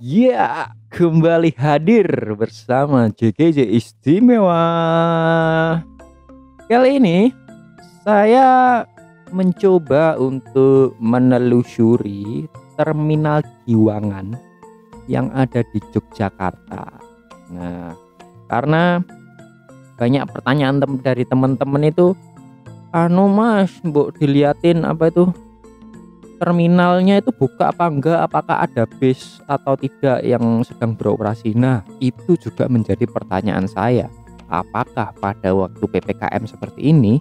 Ya, kembali hadir bersama JKJ Istimewa. Kali ini saya mencoba untuk menelusuri Terminal Giwangan yang ada di Yogyakarta. Nah, karena banyak pertanyaan dari teman-teman itu, Mas, mbok diliatin apa itu terminalnya itu buka apa enggak, apakah ada bis atau tidak yang sedang beroperasi. Nah, itu juga menjadi pertanyaan saya. Apakah pada waktu PPKM seperti ini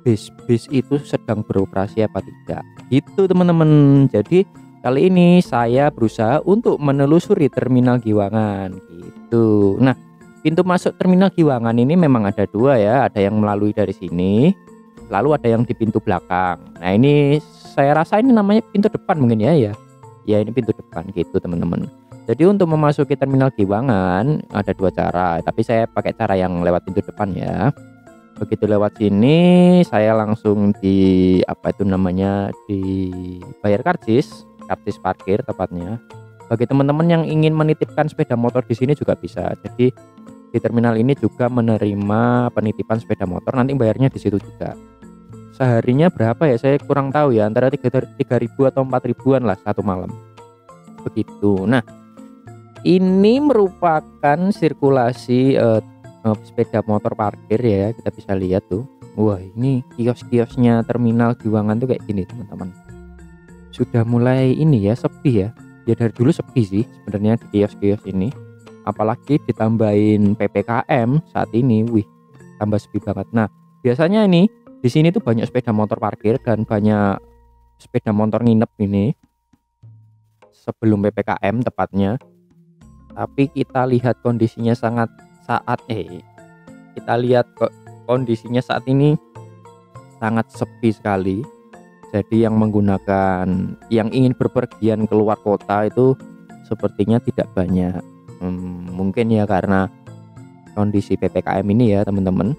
bis-bis itu sedang beroperasi apa tidak? Itu teman-teman. Jadi kali ini saya berusaha untuk menelusuri Terminal Giwangan gitu. Nah, pintu masuk Terminal Giwangan ini memang ada dua ya, ada yang melalui dari sini, lalu ada yang di pintu belakang. Nah, ini saya rasa ini namanya pintu depan mungkin ya. Ya, ini pintu depan gitu teman-teman. Jadi untuk memasuki Terminal Giwangan ada dua cara, tapi saya pakai cara yang lewat pintu depan ya. Begitu lewat sini saya langsung di dibayar karcis parkir tepatnya. Bagi teman-teman yang ingin menitipkan sepeda motor di sini juga bisa. Jadi di terminal ini juga menerima penitipan sepeda motor, nanti bayarnya di situ juga. Seharinya berapa ya, saya kurang tahu ya, antara 3.000 atau 4.000-an lah satu malam begitu. Nah, ini merupakan sirkulasi sepeda motor parkir ya, kita bisa lihat tuh. Wah, ini kios-kiosnya Terminal Giwangan tuh kayak gini teman-teman. Sudah mulai ini ya, sepi ya. Ya dari dulu sepi sih sebenarnya di kios-kios ini. Apalagi ditambahin PPKM saat ini, wih, tambah sepi banget. Nah, biasanya ini di sini tuh banyak sepeda motor parkir dan banyak sepeda motor nginep ini sebelum PPKM tepatnya. Tapi kita lihat kondisinya kondisinya saat ini sangat sepi sekali. Jadi yang ingin berpergian keluar kota itu sepertinya tidak banyak. Mungkin ya karena kondisi PPKM ini ya teman-teman.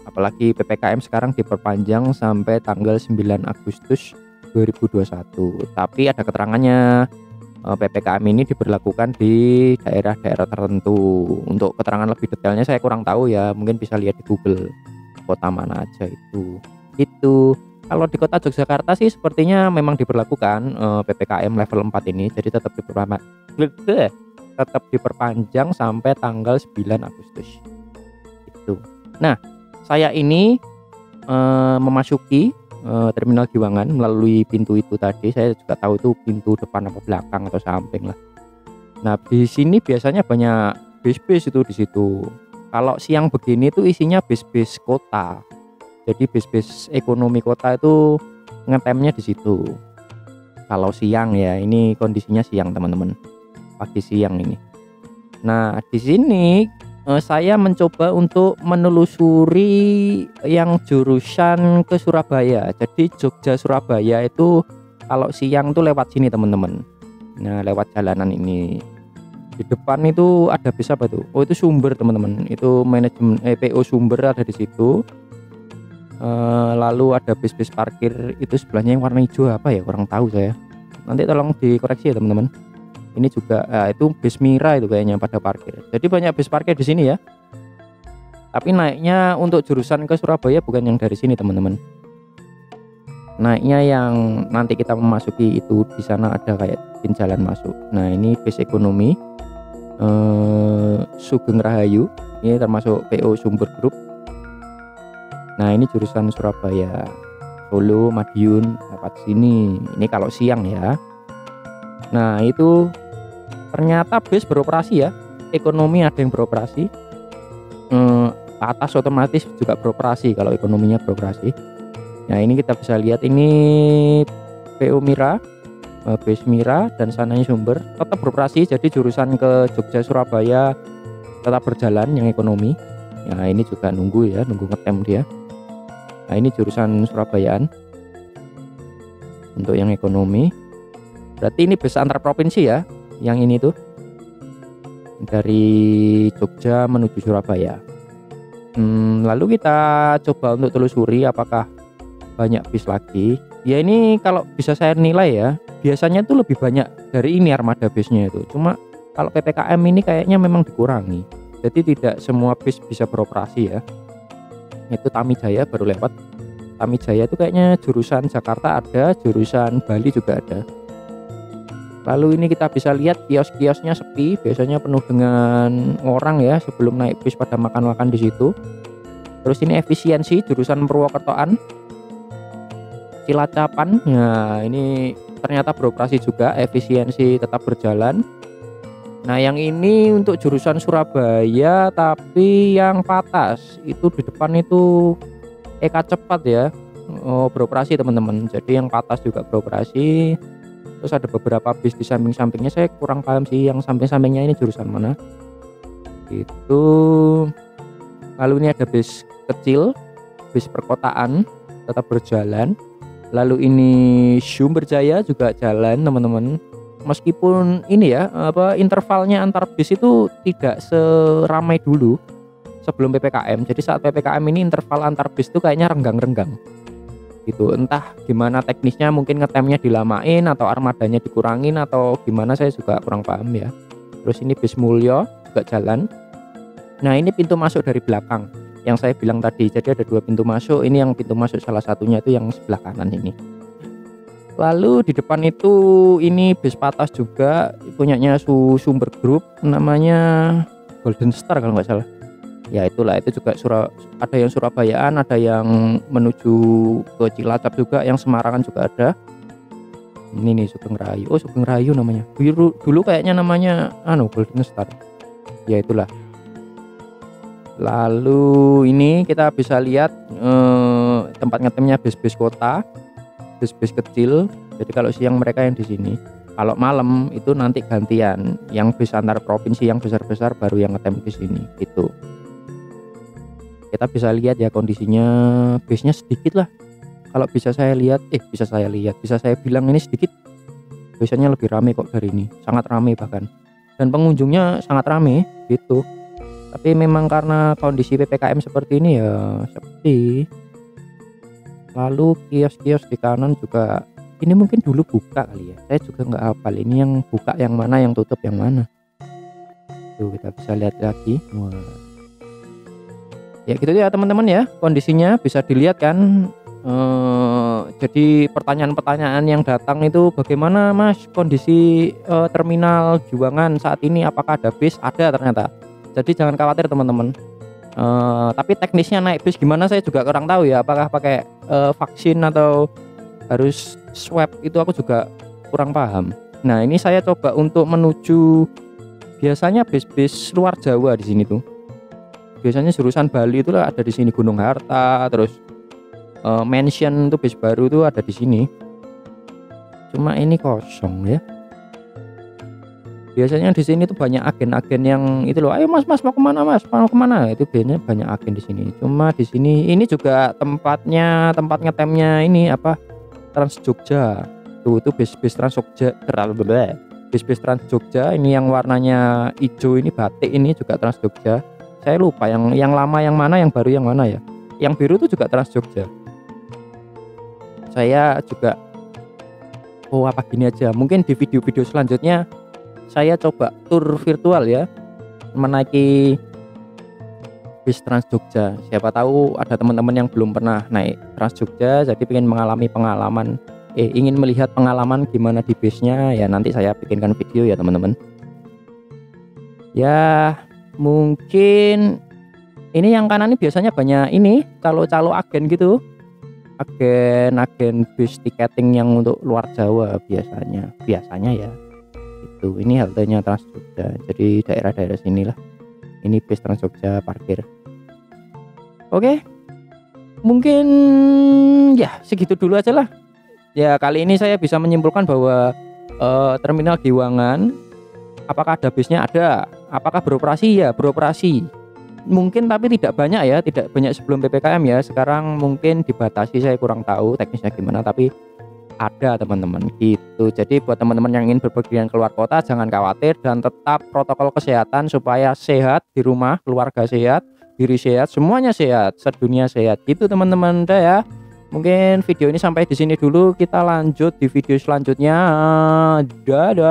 Apalagi PPKM sekarang diperpanjang sampai tanggal 9 Agustus 2021. Tapi ada keterangannya, PPKM ini diberlakukan di daerah-daerah tertentu. Untuk keterangan lebih detailnya saya kurang tahu ya, mungkin bisa lihat di Google kota mana aja itu. Itu kalau di kota Yogyakarta sih sepertinya memang diberlakukan PPKM level 4 ini, jadi tetap diperpanjang sampai tanggal 9 Agustus. Itu. Nah, saya ini memasuki Terminal Giwangan melalui pintu itu tadi. Saya juga tahu itu pintu depan atau belakang atau samping lah. Nah, di sini biasanya banyak bis-bis itu di situ. Kalau siang begini tuh isinya bis-bis kota. Jadi bis-bis ekonomi kota itu ngetemnya di situ. Kalau siang ya, ini kondisinya siang teman-teman. Pagi siang ini. Nah, di sini saya mencoba untuk menelusuri yang jurusan ke Surabaya. Jadi Jogja Surabaya itu kalau siang tuh lewat sini teman-teman. Nah, lewat jalanan ini. Di depan itu ada bis apa tuh? Oh, itu Sumber teman-teman. Itu manajemen PO Sumber ada di situ. Lalu ada bis-bis parkir itu sebelahnya yang warna hijau apa ya? Kurang tahu saya. Nanti tolong dikoreksi ya teman-teman. Ini juga itu bis Mira itu kayaknya pada parkir. Jadi banyak bis parkir di sini ya. Tapi naiknya untuk jurusan ke Surabaya bukan yang dari sini teman-teman. Naiknya yang nanti kita memasuki itu, di sana ada kayak jalan masuk. Nah, ini bis ekonomi Sugeng Rahayu. Ini termasuk PO Sumber Group. Nah, ini jurusan Surabaya, Solo, Madiun lewat sini. Ini kalau siang ya. Nah, itu ternyata bis beroperasi ya, ekonomi ada yang beroperasi, atas otomatis juga beroperasi kalau ekonominya beroperasi. Nah, ini kita bisa lihat ini PO Mira, bis Mira dan sananya Sumber tetap beroperasi. Jadi jurusan ke Jogja Surabaya tetap berjalan yang ekonomi. Nah, ini juga nunggu ngetem dia. Nah, ini jurusan Surabayaan untuk yang ekonomi. Berarti ini bis antar provinsi ya. Yang ini tuh dari Jogja menuju Surabaya. Lalu kita coba untuk telusuri apakah banyak bis lagi. Ya ini kalau bisa saya nilai ya, biasanya tuh lebih banyak dari ini armada bisnya itu. Cuma kalau PPKM ini kayaknya memang dikurangi. Jadi tidak semua bis bisa beroperasi ya. Itu Tamijaya baru lewat. Tamijaya itu kayaknya jurusan Jakarta ada, jurusan Bali juga ada. Lalu ini kita bisa lihat kios-kiosnya sepi, biasanya penuh dengan orang ya sebelum naik bis pada makan-makan di situ. Terus ini efisiensi jurusan Purwokertoan, Cilacapan. Nah, ini ternyata beroperasi juga, efisiensi tetap berjalan. Nah, yang ini untuk jurusan Surabaya tapi yang Patas itu di depan itu Eka Cepat ya. Oh, beroperasi teman-teman. Jadi yang Patas juga beroperasi. Terus ada beberapa bis di samping-sampingnya, saya kurang paham sih yang samping-sampingnya ini jurusan mana. Itu. Lalu ini ada bis kecil, bis perkotaan tetap berjalan. Lalu ini Sumberjaya juga jalan teman-teman. Meskipun ini ya intervalnya antar bis itu tidak seramai dulu sebelum PPKM. Jadi saat PPKM ini interval antar bis itu kayaknya renggang-renggang gitu. Entah gimana teknisnya, mungkin ngetemnya dilamain atau armadanya dikurangin atau gimana, saya juga kurang paham ya. Terus ini bis Mulyo juga jalan. Nah, ini pintu masuk dari belakang yang saya bilang tadi. Jadi ada 2 pintu masuk. Ini yang pintu masuk salah satunya itu yang sebelah kanan ini. Lalu di depan itu ini bis Patas juga, punyanya Sumber Group, namanya Golden Star kalau nggak salah. Ya itulah, itu juga ada yang Surabayaan, ada yang menuju ke Cilacap juga, yang Semarangan juga ada. Ini nih Sugeng Rayu. Oh, Sugeng Rayu namanya. Dulu kayaknya namanya Golden Star. Ya itulah. Lalu ini kita bisa lihat tempat ngetemnya bis-bis kota, bis-bis kecil. Jadi kalau siang mereka yang di sini. Kalau malam itu nanti gantian, yang bis antar provinsi yang besar-besar baru yang ngetem di sini gitu. Kita bisa lihat ya kondisinya, bisnya sedikit lah. Kalau bisa saya bilang ini sedikit. Biasanya lebih ramai kok dari ini, sangat ramai bahkan. Dan pengunjungnya sangat ramai gitu. Tapi memang karena kondisi PPKM seperti ini ya sepi. Lalu kios-kios di kanan juga, ini mungkin dulu buka kali ya. Saya juga nggak hafal ini yang buka yang mana, yang tutup yang mana. Tuh kita bisa lihat lagi. Wah. Ya gitu ya teman-teman ya, kondisinya bisa dilihat kan. Jadi pertanyaan-pertanyaan yang datang itu, bagaimana Mas kondisi terminal Giwangan saat ini, apakah ada bis? Ada ternyata. Jadi jangan khawatir teman-teman. Tapi teknisnya naik bis gimana saya juga kurang tahu ya, apakah pakai vaksin atau harus swab, itu aku juga kurang paham. Nah, ini saya coba untuk menuju, biasanya bis-bis luar Jawa di sini tuh. Biasanya jurusan Bali itu ada di sini, Gunung Harta, terus Mansion itu bis baru itu ada di sini. Cuma ini kosong ya. Biasanya di sini tuh banyak agen-agen yang itu loh, ayo mas mau kemana mas, mau kemana, itu biasanya banyak agen di sini. Cuma di sini ini juga tempat ngetemnya ini Trans Jogja. Tuh itu bis Trans Jogja, bis Trans Jogja ini yang warnanya hijau ini, batik ini juga Trans Jogja. Saya lupa yang lama yang mana, yang baru yang mana ya. Yang biru itu juga Trans Jogja. Saya juga gini aja, mungkin di video-video selanjutnya saya coba tur virtual ya, menaiki bis Trans Jogja. Siapa tahu ada teman-teman yang belum pernah naik Trans Jogja, jadi ingin ingin melihat pengalaman gimana di bisnya ya, nanti saya bikinkan video ya teman-teman. Ya mungkin ini yang kanan ini biasanya banyak ini calo-calo agen gitu, agen bis tiketing yang untuk luar Jawa biasanya ya. Itu ini haltenya Trans Jogja, jadi daerah-daerah sinilah ini bis Trans Jogja parkir. Oke, mungkin ya segitu dulu aja lah ya. Kali ini saya bisa menyimpulkan bahwa terminal Giwangan, apakah ada bisnya? Ada. Apakah beroperasi? Ya beroperasi, mungkin tapi tidak banyak ya, tidak banyak sebelum PPKM ya. Sekarang mungkin dibatasi, saya kurang tahu teknisnya gimana, tapi ada teman-teman gitu. Jadi buat teman-teman yang ingin berpergian keluar kota, jangan khawatir dan tetap protokol kesehatan supaya sehat di rumah, keluarga sehat, diri sehat, semuanya sehat, sedunia sehat gitu teman-teman. Dah ya. Mungkin video ini sampai di sini dulu, kita lanjut di video selanjutnya. Dadah.